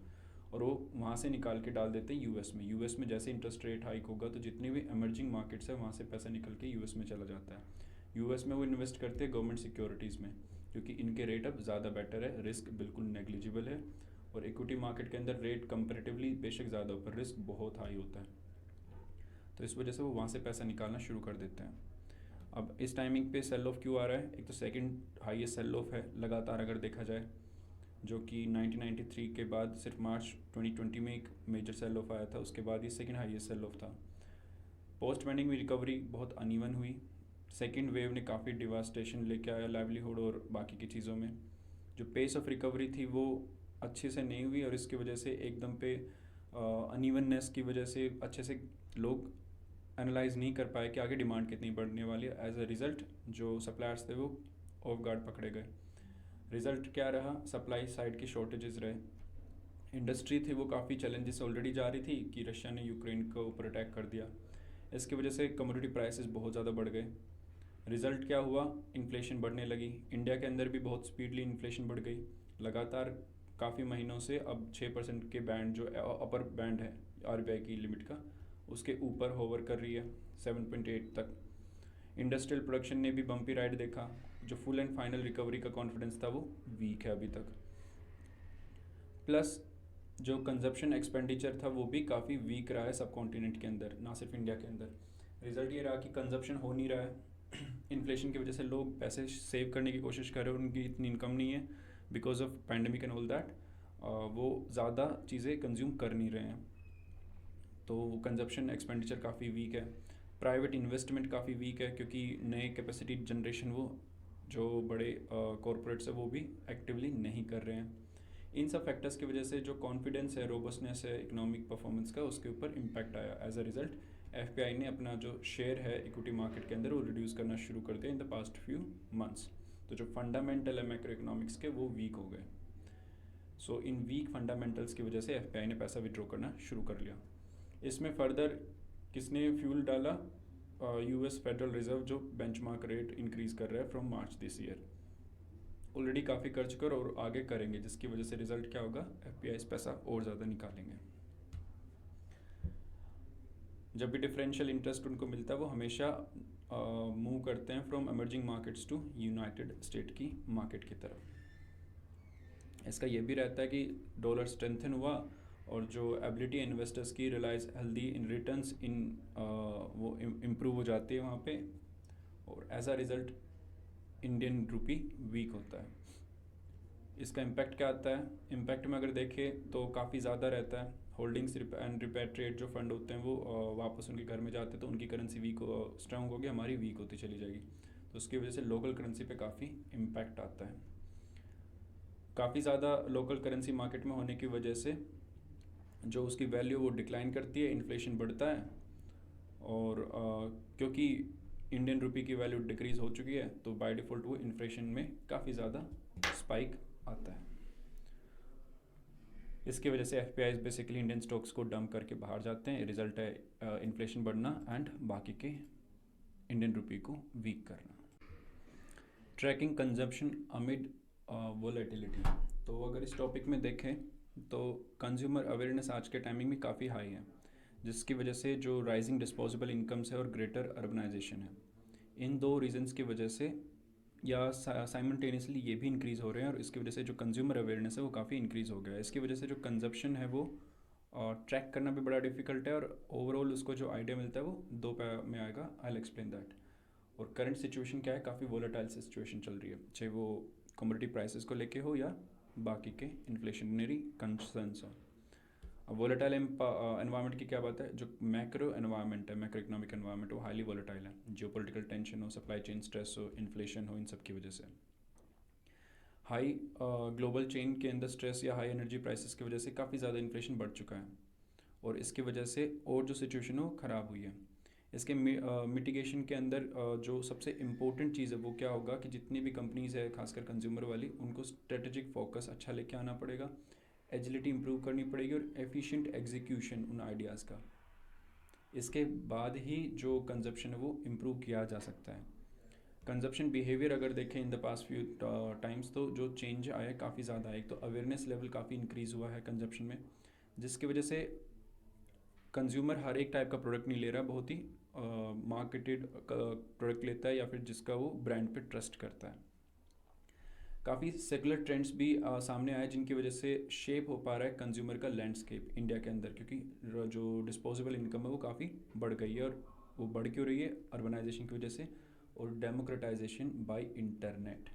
A: और वो वहाँ से निकाल के डाल देते हैं यूएस में। यूएस में जैसे इंटरेस्ट रेट हाइक होगा तो जितनी भी इमर्जिंग मार्केट्स है वहाँ से पैसा निकल के यूएस में चला जाता है। यूएस में वो इन्वेस्ट करते हैं गवर्नमेंट सिक्योरिटीज़ में, क्योंकि इनके रेट अब ज़्यादा बेटर है, रिस्क बिल्कुल नेग्लिजिबल है। और इक्विटी मार्केट के अंदर रेट कंपेरेटिवली बेशक ज़्यादा पर रिस्क बहुत हाई होता है, तो इस वजह से वो वहाँ से पैसा निकालना शुरू कर देते हैं। अब इस टाइमिंग पे सेल ऑफ क्यों आ रहा है? एक तो सेकंड हाईएस्ट सेल ऑफ है लगातार अगर देखा जाए, जो कि 1993 के बाद सिर्फ मार्च 2020 में एक मेजर सेल ऑफ आया था, उसके बाद ये सेकंड हाईएस्ट सेल ऑफ था। पोस्ट पैंडेमिक रिकवरी बहुत अनइवन हुई। सेकंड वेव ने काफ़ी डिवास्टेशन लेके आया लाइवलीहुड और बाकी की चीज़ों में। जो पेस ऑफ रिकवरी थी वो अच्छे से नहीं हुई, और इसकी वजह से एकदम पे अनइवननेस की वजह से अच्छे से लोग एनालाइज नहीं कर पाए कि आगे डिमांड कितनी बढ़ने वाली है। एज अ रिज़ल्ट जो सप्लायर्स थे वो ऑफ गार्ड पकड़े गए। रिज़ल्ट क्या रहा? सप्लाई साइड की शॉर्टेजेस रहे। इंडस्ट्री थी वो काफ़ी चैलेंजेस ऑलरेडी जा रही थी कि रशिया ने यूक्रेन के ऊपर अटैक कर दिया, इसकी वजह से कमोडिटी प्राइसेस बहुत ज़्यादा बढ़ गए। रिज़ल्ट क्या हुआ? इन्फ्लेशन बढ़ने लगी। इंडिया के अंदर भी बहुत स्पीडली इन्फ्लेशन बढ़ गई लगातार काफ़ी महीनों से। अब 6% के बैंड जो अपर बैंड है आरबीआई की लिमिट का, उसके ऊपर होवर कर रही है 7.8 तक। इंडस्ट्रियल प्रोडक्शन ने भी बम्पी राइड देखा। जो फुल एंड फाइनल रिकवरी का कॉन्फिडेंस था वो वीक है अभी तक। प्लस जो कंजप्शन एक्सपेंडिचर था वो भी काफ़ी वीक रहा है सब कॉन्टिनेंट के अंदर, ना सिर्फ इंडिया के अंदर। रिजल्ट ये रहा कि कंजप्शन हो नहीं रहा है। इन्फ्लेशन की वजह से लोग पैसे सेव करने की कोशिश कर रहे हैं, उनकी इतनी इनकम नहीं है because of pandemic and all that, वो ज़्यादा चीज़ें कंज्यूम कर नहीं रहे हैं, तो कंजप्शन एक्सपेंडिचर काफ़ी वीक है। प्राइवेट इन्वेस्टमेंट काफ़ी वीक है क्योंकि नए कैपेसिटी जनरेशन वो जो बड़े कॉरपोरेट्स है वो भी एक्टिवली नहीं कर रहे हैं। इन सब फैक्टर्स की वजह से जो कॉन्फिडेंस है, रोबस्टनेस है इकोनॉमिक परफॉर्मेंस का, उसके ऊपर इम्पैक्ट आया। एज अ रिजल्ट एफपीआई ने अपना जो शेयर है इक्विटी मार्केट के अंदर वो रिड्यूस करना शुरू कर दिया in the past few months. तो जो फंडामेंटल है मैक्रो इकोनॉमिक्स के वो वीक हो गए। सो इन वीक फंडामेंटल्स की वजह से एफपीआई ने पैसा विड्रॉ करना शुरू कर लिया। इसमें फर्दर किसने फ्यूल डाला? यूएस फेडरल रिजर्व, जो बेंचमार्क रेट इंक्रीज़ कर रहा है from March this year. Already काफ़ी खर्च कर और आगे करेंगे, जिसकी वजह से रिजल्ट क्या होगा? एफपीआई पैसा और ज़्यादा निकालेंगे। जब भी डिफरेंशियल इंटरेस्ट उनको मिलता है वो हमेशा मूव करते हैं from emerging markets to United State की मार्केट की तरफ। इसका ये भी रहता है कि डॉलर स्ट्रेंथन हुआ और जो एबिलिटी इन्वेस्टर्स की realise healthy in returns in वो इम्प्रूव हो जाती है वहाँ पे, और as a result Indian rupee weak होता है। इसका इम्पैक्ट क्या आता है? इम्पैक्ट में अगर देखें तो काफ़ी ज़्यादा रहता है। होल्डिंग्स एंड रिपैट्रिएट जो फंड होते हैं वो वापस उनके घर में जाते हैं, तो उनकी करेंसी वीक स्ट्रांग होगी, हमारी वीक होती चली जाएगी, तो उसकी वजह से लोकल करेंसी पे काफ़ी इम्पैक्ट आता है। काफ़ी ज़्यादा लोकल करेंसी मार्केट में होने की वजह से जो उसकी वैल्यू वो डिक्लाइन करती है, इन्फ्लेशन बढ़ता है, और क्योंकि इंडियन रुपी की वैल्यू डिक्रीज़ हो चुकी है तो बाय डिफ़ॉल्ट वो इन्फ्लेशन में काफ़ी ज़्यादा स्पाइक आता है। इसकी वजह से एफपीआई बेसिकली इंडियन स्टॉक्स को डंप करके बाहर जाते हैं। रिजल्ट है इन्फ्लेशन बढ़ना एंड बाकी के इंडियन रुपी को वीक करना। Tracking consumption amid volatility. तो अगर इस टॉपिक में देखें तो कंज्यूमर अवेयरनेस आज के टाइमिंग में काफ़ी हाई है, जिसकी वजह से जो राइजिंग डिस्पोजेबल इनकम्स है और ग्रेटर अर्बनाइजेशन है, इन दो रीजंस की वजह से या साइमल्टेनियसली ये भी इंक्रीज़ हो रहे हैं, और इसकी वजह से जो कंज्यूमर अवेयरनेस है वो काफ़ी इंक्रीज़ हो गया है। इसकी वजह से जो कंजप्शन है वो ट्रैक करना भी बड़ा डिफिकल्ट है, और ओवरऑल उसको जो आइडिया मिलता है वो दो में आएगा। I will explain that. और करंट सिचुएशन क्या है? काफ़ी वोलेटाइल सिचुएशन चल रही है, चाहे वो कमोडिटी प्राइसेस को लेके हो या बाकी के इन्फ्लेशनरी कंसर्न्स हो। अब वोलेटाइल एनवायरनमेंट की क्या बात है? जो मैक्रो एनवायरनमेंट है, मैक्रो इकोनॉमिक एनवायरनमेंट, वो हाईली वोलेटाइल है। जियोपॉलिटिकल टेंशन हो, सप्लाई चेन स्ट्रेस हो, इन्फ्लेशन हो, इन सब की वजह से हाई ग्लोबल चेन के अंदर स्ट्रेस या हाई एनर्जी प्राइसेस की वजह से काफ़ी ज़्यादा इन्फ्लेशन बढ़ चुका है, और इसकी वजह से और जो सिचुएशन है वो ख़राब हुई है। इसके मिटिगेशन के अंदर जो सबसे इम्पोर्टेंट चीज़ है वो क्या होगा कि जितनी भी कंपनीज़ है खासकर कंज्यूमर वाली, उनको स्ट्रेटेजिक फोकस अच्छा लेके आना पड़ेगा, एजिलिटी इंप्रूव करनी पड़ेगी, और एफिशिएंट एग्जीक्यूशन उन आइडियाज़ का। इसके बाद ही जो कंजप्शन है वो इम्प्रूव किया जा सकता है। कंजप्शन बिहेवियर अगर देखें in the past few times, तो जो चेंज आया है काफ़ी ज़्यादा है। एक तो अवेयरनेस लेवल काफ़ी इंक्रीज़ हुआ है कंजप्शन में, जिसकी वजह से कंज्यूमर हर एक टाइप का प्रोडक्ट नहीं ले रहा, बहुत ही मार्केटेड प्रोडक्ट लेता है या फिर जिसका वो ब्रांड पे ट्रस्ट करता है। काफ़ी सेकुलर ट्रेंड्स भी सामने आए जिनकी वजह से शेप हो पा रहा है कंज्यूमर का लैंडस्केप इंडिया के अंदर, क्योंकि जो डिस्पोजेबल इनकम है वो काफ़ी बढ़ गई है। और वो बढ़ क्यों रही है? अर्बनाइजेशन की वजह से और डेमोक्रेटाइजेशन बाय इंटरनेट,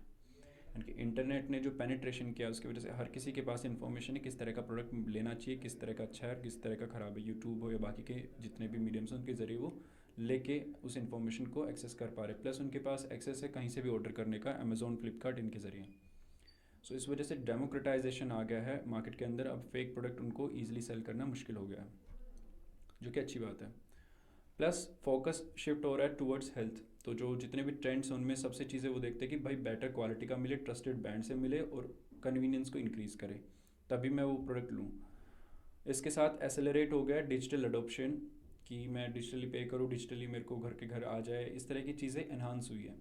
A: यानी कि इंटरनेट ने जो पेनिट्रेशन किया उसकी वजह से हर किसी के पास इन्फॉर्मेशन है किस तरह का प्रोडक्ट लेना चाहिए, किस तरह का अच्छा है, किस तरह का ख़राब है। यूट्यूब हो या बाकी के जितने भी मीडियम्स हैं उनके ज़रिए वो लेके उस इन्फॉर्मेशन को एक्सेस कर पा रहे, प्लस उनके पास एक्सेस है कहीं से भी ऑर्डर करने का, अमेज़ॉन, फ्लिपकार्ट, इनके ज़रिए। सो इस वजह से डेमोक्रेटाइजेशन आ गया है मार्केट के अंदर। अब फेक प्रोडक्ट उनको ईजिली सेल करना मुश्किल हो गया है, जो कि अच्छी बात है। प्लस फोकस शिफ्ट हो रहा है टूवर्ड्स हेल्थ। तो जो जितने भी ट्रेंड्स हैं उनमें सबसे चीज़ें वो देखते हैं कि भाई बेटर क्वालिटी का मिले, ट्रस्टेड ब्रांड से मिले और कन्वीनियंस को इंक्रीज़ करे, तभी मैं वो प्रोडक्ट लूँ। इसके साथ एसेलरेट हो गया डिजिटल अडोप्शन, कि मैं डिजिटली पे करूँ, डिजिटली मेरे को घर के घर आ जाए, इस तरह की चीज़ें इन्हांस हुई हैं।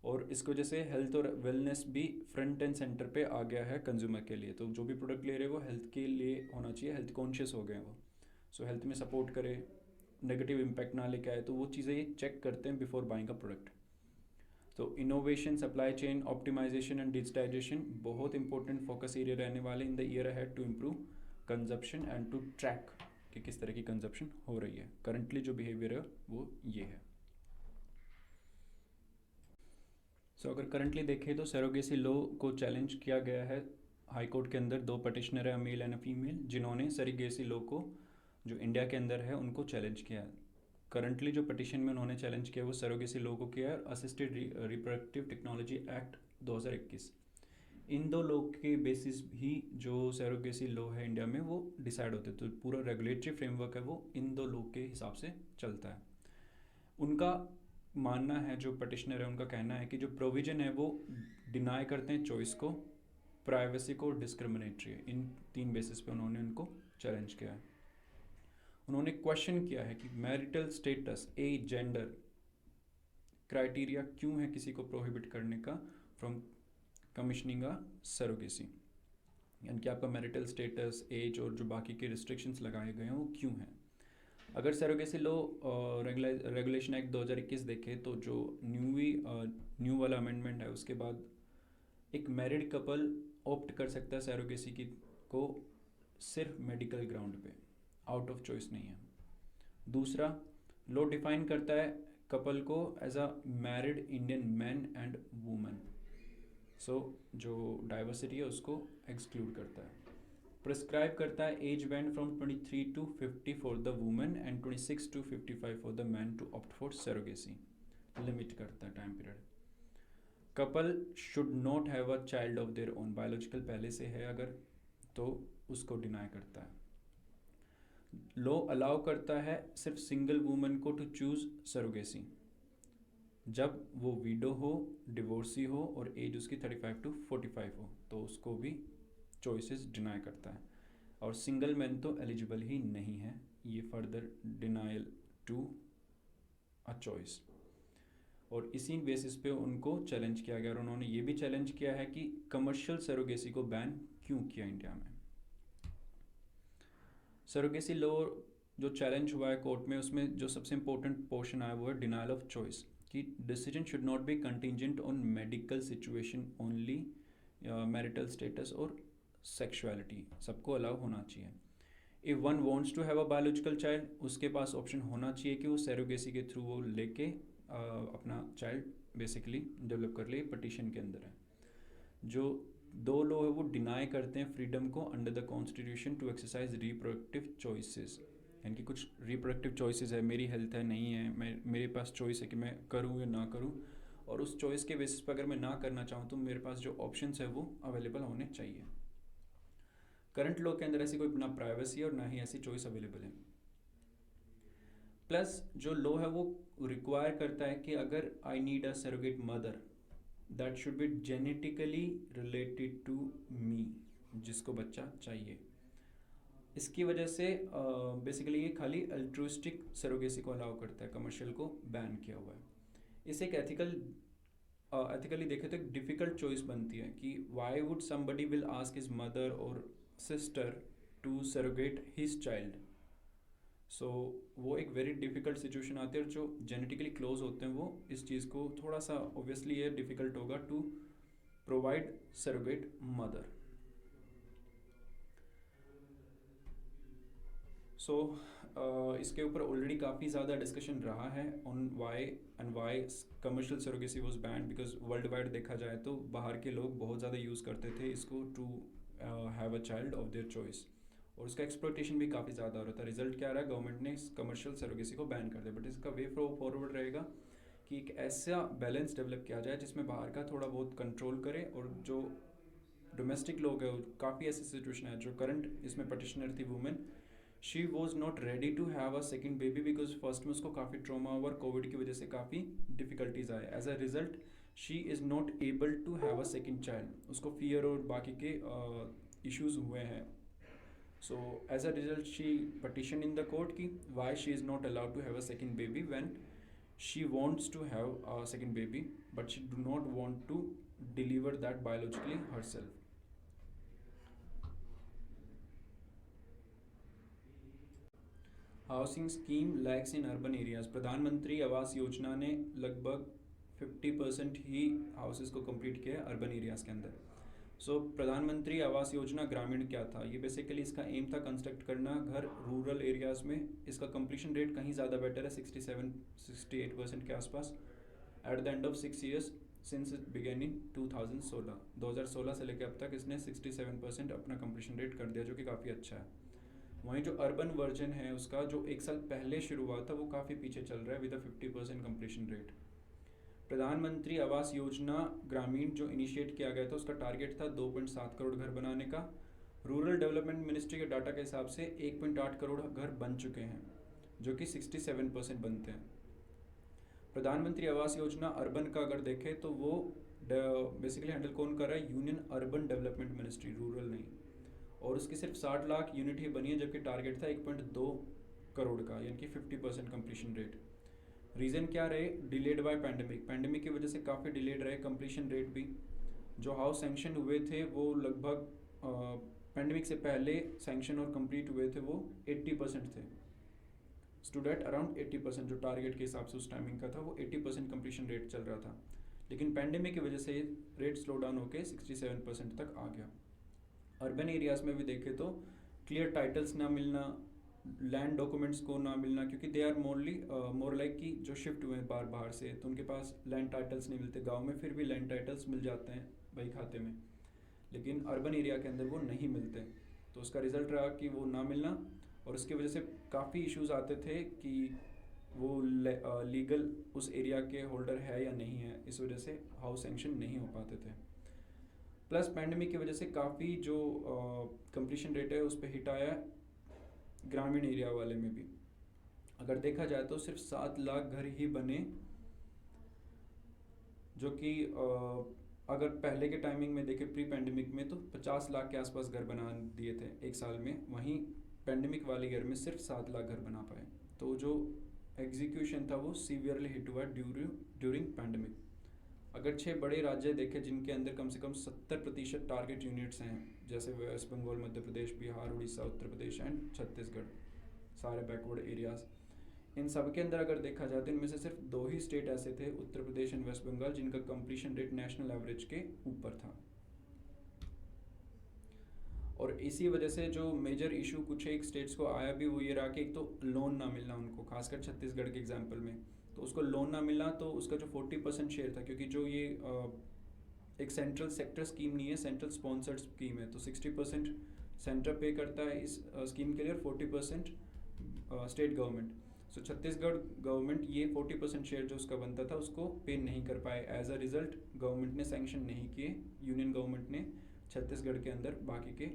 A: और इसकी वजह से हेल्थ और वेलनेस भी फ्रंट एंड सेंटर पे आ गया है कंज्यूमर के लिए। तो जो भी प्रोडक्ट ले रहे हैं वो हेल्थ के लिए होना चाहिए, हेल्थ कॉन्शियस हो गए हैं वो। सो हेल्थ में सपोर्ट करे, नेगेटिव इम्पैक्ट ना लेके आए, तो वो चीज़ें ये चेक करते हैं बिफोर बाइंग अ प्रोडक्ट। तो innovation, supply chain optimisation and digitisation बहुत इंपॉर्टेंट फोकस एरिया रहने वाले in the year ahead to improve consumption and to track कि किस तरह की कंजप्शन हो रही है। करंटली जो बिहेवियर है वो ये है। अगर करंटली देखें तो सरोगेसी लॉ को चैलेंज किया गया है हाई कोर्ट के अंदर। दो पटिशनर है, मेल एंड फीमेल, जिन्होंने सरोगेसी लॉ को जो इंडिया के अंदर है उनको चैलेंज किया है। करंटली जो पटिशन में उन्होंने चैलेंज किया वो सरोगेसी लॉ को किया है, असिस्टेड रिप्रोडक्टिव टेक्नोलॉजी एक्ट 2021। इन दो लॉ के बेसिस ही जो सरोगेसी लॉ है इंडिया में वो डिसाइड होते हैं। तो पूरा रेगुलेटरी फ्रेमवर्क है वो इन दो लॉ के हिसाब से चलता है। उनका मानना है, जो पटिशनर है उनका कहना है कि जो प्रोविजन है वो डिनाई करते हैं चॉइस को, प्राइवेसी को, डिस्क्रिमिनेटरी है। इन तीन बेसिस पे उन्होंने उनको चैलेंज किया है। उन्होंने क्वेश्चन किया है कि marital status, age, gender criteria क्यों है किसी को प्रोहिबिट करने का फ्रॉम कमिशनिंग अ सरोगेसी, यानी कि आपका मैरिटल स्टेटस, एज और जो बाकी के रिस्ट्रिक्शंस लगाए गए हैं वो क्यों हैं। अगर सरोगेसी लॉ रेगुलेशन एक्ट 2021 देखें तो जो न्यू वाला अमेंडमेंट है उसके बाद एक मैरिड कपल ऑप्ट कर सकता है सरोगेसी की को सिर्फ मेडिकल ग्राउंड पे, आउट ऑफ चॉइस नहीं है। दूसरा, लॉ डिफाइन करता है कपल को as a married Indian man and woman. So जो डाइवर्सिटी है उसको एक्सक्लूड करता है। प्रिस्क्राइब करता है age band from 23 to 50 for the women and 26 to 55 for the man to opt for surrogacy. Limit करता है time period. Couple should not have a child of their own, biological पहले से है अगर तो उसको डिनाई करता है। लॉ अलाउ करता है सिर्फ सिंगल वुमन को टू चूज सरोगेसी जब वो विडो हो, डिवोर्सी हो और एज उसकी 35 to 45 हो, तो उसको भी चॉइसेस डिनाई करता है। और सिंगल मैन तो एलिजिबल ही नहीं है, ये further denial to a choice. और इसी बेसिस पे उनको चैलेंज किया गया और उन्होंने ये भी चैलेंज किया है कि कमर्शियल सरोगेसी को बैन क्यों किया इंडिया में। सरोगेसी लॉ जो चैलेंज हुआ है कोर्ट में उसमें जो सबसे इंपॉर्टेंट पोर्शन आया वो है डिनाइल ऑफ चॉइस, कि decision should not be contingent on medical situation only, marital status और सेक्सुअलिटी सबको अलाउ होना चाहिए। If one wants to have a biological child, उसके पास ऑप्शन होना चाहिए कि वो सरोगेसी के थ्रू वो लेके अपना चाइल्ड बेसिकली डेवलप कर ले। पटिशन के अंदर है। जो दो लॉ है वो डिनाई करते हैं फ्रीडम को under the constitution to exercise reproductive choices, यानी कि कुछ रिप्रोडक्टिव चॉइसेस है, मेरी हेल्थ है नहीं है, मेरे पास चॉइस है कि मैं करूँ या ना करूँ, और उस चॉइस के बेसिस पर अगर मैं ना करना चाहूँ तो मेरे पास जो ऑप्शंस है वो अवेलेबल होने चाहिए। करंट लॉ के अंदर ऐसी कोई ना प्राइवेसी और ना ही ऐसी चॉइस अवेलेबल है। प्लस जो लॉ है वो रिक्वायर करता है कि अगर I need a surrogate mother that should be genetically related to me, जिसको बच्चा चाहिए, इसकी वजह से बेसिकली ये खाली अल्ट्रुइस्टिक सरोगेसी को अलाउ करता है, कमर्शियल को बैन किया हुआ है। इसे एक एथिकली देखे तो एक डिफ़िकल्ट चॉइस बनती है कि why would somebody will ask his mother और sister to surrogate his child. So वो एक वेरी डिफ़िकल्ट सिचुएशन आती है, और जो जेनेटिकली क्लोज होते हैं वो इस चीज़ को थोड़ा सा ऑब्वियसली ये डिफ़िकल्ट होगा to provide surrogate mother. So इसके ऊपर ऑलरेडी काफ़ी ज़्यादा डिस्कशन रहा है on why commercial surrogacy was banned, because world wide देखा जाए तो बाहर के लोग बहुत ज़्यादा यूज़ करते थे इसको to have a child of their choice, और उसका एक्सप्लॉयटेशन भी काफ़ी ज़्यादा हो रहा था। रिजल्ट क्या रहा है, गवर्नमेंट ने इस कमर्शियल सरोगेसी को बैन कर दिया। बट इसका वे फॉरवर्ड रहेगा कि एक ऐसा बैलेंस डेवलप किया जाए जिसमें बाहर का थोड़ा बहुत कंट्रोल करे, और जो डोमेस्टिक लोग हैं, काफ़ी ऐसी सिचुएशन है जो करंट इसमें पटिशनर थी women, she was not ready to have a second baby, because first में उसको काफ़ी ट्रॉमा हुआ और कोविड की वजह से काफ़ी डिफिकल्टीज आए। As a result she is not able to have a second child, उसको फियर और बाकी के इश्यूज हुए हैं। So as a result she petition in the court की why she is not allowed to have a second baby when she wants to have a second baby, but she do not want to deliver that biologically herself. Housing scheme lakhs in urban areas. प्रधानमंत्री आवास योजना ने लगभग 50% ही हाउसेस को कंप्लीट किया है अर्बन एरियाज़ के अंदर। सो प्रधानमंत्री आवास योजना ग्रामीण क्या था, ये बेसिकली इसका एम था कंस्ट्रक्ट करना घर रूरल एरियाज़ में। इसका कंप्लीशन रेट कहीं ज़्यादा बेटर है, 67-68% के आसपास at the end of 6 years since it began in 2016 से लेकर अब तक इसने 67% अपना कंप्लीशन रेट कर दिया, जो कि काफ़ी अच्छा है। वहीं जो अर्बन वर्जन है उसका जो 1 साल पहले शुरू हुआ था वो काफ़ी पीछे चल रहा है विद अ 50% कंप्लीशन रेट। प्रधानमंत्री आवास योजना ग्रामीण जो इनिशिएट किया गया था उसका टारगेट था 2.7 करोड़ घर बनाने का। रूरल डेवलपमेंट मिनिस्ट्री के डाटा के हिसाब से 1.8 करोड़ घर बन चुके हैं, जो कि 67% बनते हैं। प्रधानमंत्री आवास योजना अर्बन का अगर देखें तो वो बेसिकली हैंडल कौन कर रहा है, union urban development ministry, rural नहीं। और उसकी सिर्फ 60 लाख यूनिट ही बनी है, जबकि टारगेट था 1.2 करोड़ का, यानी कि 50% कंप्लीशन रेट। रीज़न क्या रहे, डिलेड बाय पैंडेमिक की वजह से काफ़ी डिलेड रहे कंप्लीशन रेट भी। जो हाउस सैंक्शन हुए थे वो लगभग पैंडेमिक से पहले सैंक्शन और कंप्लीट हुए थे वो 80% थे, स्टूड एट अराउंड 80%, जो टारगेट के हिसाब से उस टाइमिंग का था वो 80% कंप्लीशन रेट चल रहा था। लेकिन पैंडेमिक की वजह से रेट स्लो डाउन होकर 67% तक आ गया। अर्बन एरियाज़ में भी देखें तो क्लियर टाइटल्स ना मिलना, लैंड डॉक्यूमेंट्स को ना मिलना, क्योंकि दे आर मोर लाइक कि जो शिफ्ट हुए हैं बाहर से, तो उनके पास लैंड टाइटल्स नहीं मिलते। गांव में फिर भी लैंड टाइटल्स मिल जाते हैं भाई खाते में, लेकिन अर्बन एरिया के अंदर वो नहीं मिलते। तो उसका रिजल्ट रहा कि वो ना मिलना, और उसकी वजह से काफ़ी इश्यूज आते थे कि वो लीगल उस एरिया के होल्डर है या नहीं है, इस वजह से हाउस सैंक्शन नहीं हो पाते थे। प्लस पैंडेमिक की वजह से काफ़ी जो कंप्लीशन रेट है उस पर हिट आया ग्रामीण एरिया वाले में भी। अगर देखा जाए तो सिर्फ 7 लाख घर ही बने, जो कि अगर पहले के टाइमिंग में देखें प्री पैंडेमिक में तो 50 लाख के आसपास घर बना दिए थे 1 साल में, वहीं पैंडेमिक वाले ईयर में सिर्फ 7 लाख घर बना पाए। तो जो एग्जीक्यूशन था वो सीवियरली हिट हुआ ड्यूरिंग पैंडेमिक। अगर 6 बड़े राज्य देखें जिनके अंदर कम से कम 70% टारगेट यूनिट्स हैं, जैसे वेस्ट बंगाल, मध्य प्रदेश, बिहार, उड़ीसा, उत्तर प्रदेश एंड छत्तीसगढ़, सारे बैकवर्ड एरियाज़, इन सब के अंदर अगर देखा जाए तो इनमें से सिर्फ 2 ही स्टेट ऐसे थे, उत्तर प्रदेश एंड वेस्ट बंगाल, जिनका कंप्लीशन रेट नेशनल एवरेज के ऊपर था। और इसी वजह से जो मेजर इशू कुछ एक स्टेट्स को आया भी वो ये रहा कि एक तो लोन ना मिलना उनको, खासकर छत्तीसगढ़ के एग्जाम्पल में, तो उसको लोन ना मिलना, तो उसका जो 40% शेयर था, क्योंकि जो ये एक सेंट्रल सेक्टर स्कीम नहीं है, सेंट्रल स्पॉन्सर्ड स्कीम है, तो 60% सेंटर पे करता है इस स्कीम के लिए, और 40% स्टेट गवर्नमेंट। सो छत्तीसगढ़ गवर्नमेंट ये 40% शेयर जो उसका बनता था उसको पे नहीं कर पाए। एज अ रिजल्ट गवर्नमेंट ने सैंक्शन नहीं किए, यूनियन गवर्नमेंट ने छत्तीसगढ़ के अंदर बाकी के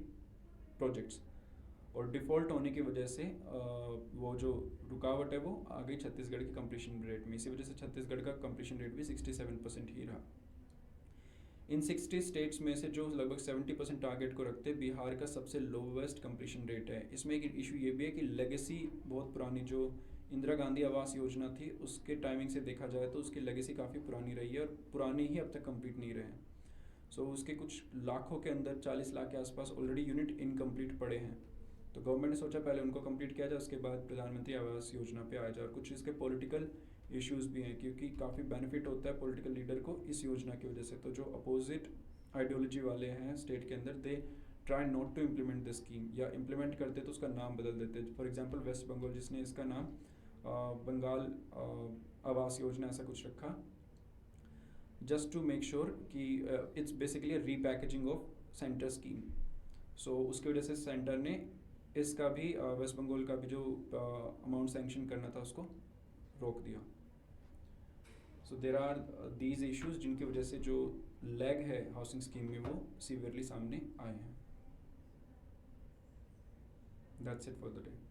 A: प्रोजेक्ट्स, और डिफ़ॉल्ट होने की वजह से वो जो रुकावट है वो आ गई छत्तीसगढ़ की कंप्लीशन रेट में। इसी वजह से छत्तीसगढ़ का कंप्लीशन रेट भी 67% ही रहा। इन 60 स्टेट्स में से जो लगभग 70% टारगेट को रखते हैं, बिहार का सबसे लोवेस्ट कंप्लीशन रेट है। इसमें एक इशू ये भी है कि लेगेसी बहुत पुरानी, जो इंदिरा गांधी आवास योजना थी उसके टाइमिंग से देखा जाए तो उसकी लेगेसी काफ़ी पुरानी रही है और पुरानी ही अब तक कंप्लीट नहीं रहे। सो उसके कुछ लाखों के अंदर 40 लाख के आसपास ऑलरेडी यूनिट इनकम्प्लीट पड़े हैं। तो गवर्नमेंट ने सोचा पहले उनको कंप्लीट किया जाए, उसके बाद प्रधानमंत्री आवास योजना पे आया जाए। और कुछ इसके पॉलिटिकल इश्यूज भी हैं, क्योंकि काफ़ी बेनिफिट होता है पॉलिटिकल लीडर को इस योजना की वजह से। तो जो अपोजिट आइडियोलॉजी वाले हैं स्टेट के अंदर, they try not to implement this scheme, या इम्प्लीमेंट करते तो उसका नाम बदल देते। फॉर एग्जांपल वेस्ट बंगाल, जिसने इसका नाम बंगाल आवास योजना ऐसा कुछ रखा, जस्ट टू मेक श्योर कि it's basically repackaging of centre scheme. So उसकी वजह से सेंटर ने इसका भी वेस्ट बंगाल का भी जो अमाउंट सैंक्शन करना था उसको रोक दिया। सो देर आर दीज इश्यूज जिनकी वजह से जो लैग है हाउसिंग स्कीम में वो सीवियरली सामने आए हैं। That's it for the day.